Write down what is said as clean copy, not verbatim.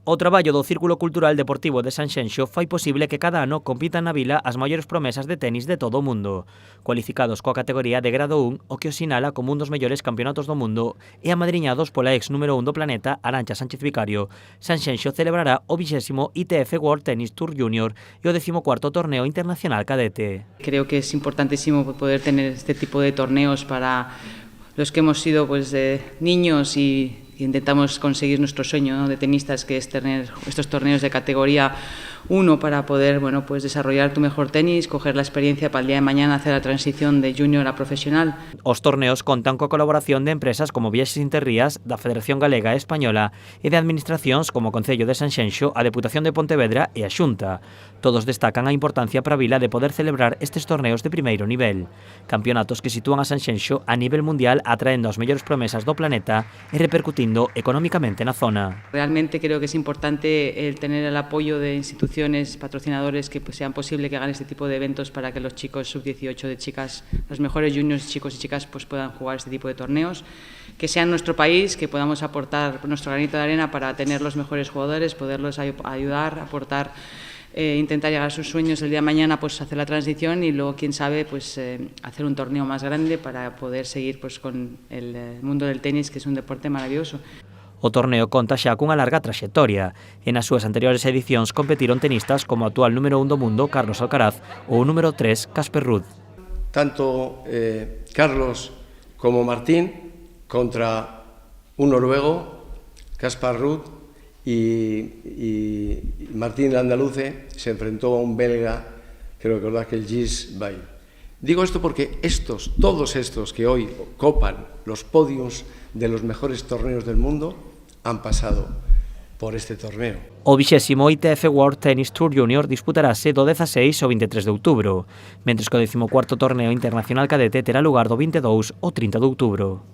O traballo do Círculo Cultural Deportivo de Sanxenxo fai posible que cada ano compitan na vila as maiores promesas de tenis de todo o mundo. Cualificados coa categoría de grado 1, o que os sinala como un dos mellores campeonatos do mundo e amadriñados pola ex número 1 do planeta, Arantxa Sánchez Vicario, Sanxenxo celebrará o 20º ITF World Tennis Tour Junior e o 14º Torneo Internacional Cadete. Creo que es importantísimo poder tener este tipo de torneos para los que hemos sido niños y intentamos conseguir nuestro sueño, ¿no?, de tenistas, que es tener estos torneos de categoría 1 para poder desarrollar tu mejor tenis, coger la experiencia para el día de mañana hacer la transición de junior a profesional. Os torneos contan coa colaboración de empresas como Viaxes Interrías, da Federación Galega e Española e de administracións como o Concello de Sanxenxo, a Deputación de Pontevedra e a Xunta. Todos destacan a importancia para a vila de poder celebrar estes torneos de primeiro nivel. Campeonatos que sitúan a Sanxenxo a nivel mundial atraendo as mellores promesas do planeta e repercutindo económicamente na zona. Realmente creo que es importante el tener el apoyo de instituciones, patrocinadores que sean posible que hagan este tipo de eventos para que los chicos sub-18 de chicas, los mejores juniors, chicos y chicas, puedan jugar este tipo de torneos, que sea en nuestro país, que podamos aportar nuestro granito de arena para tener los mejores jugadores, poderlos ayudar, aportar, intentar llegar a sus sueños el día de mañana, hacer la transición y luego, quién sabe, hacer un torneo más grande para poder seguir con el mundo del tenis, que es un deporte maravilloso. O torneo conta xa cunha larga traxectoria e nas súas anteriores edicións competiron tenistas como o actual número 1 do mundo, Carlos Alcaraz, ou o número 3, Casper Ruud. Tanto Carlos como Martín contra un noruego, Casper Ruud, y Martín Landaluce se enfrentó a un belga, creo que es el Gilles Bay. Digo esto porque todos estos que hoy copan los podiums de los mejores torneos del mundo han pasado por este torneo. O 20º ITF World Tennis Tour Junior disputarase do 16 ao 23 de outubro, mentres que o 14º Torneo Internacional Cadete terá lugar do 22 ao 30 de outubro.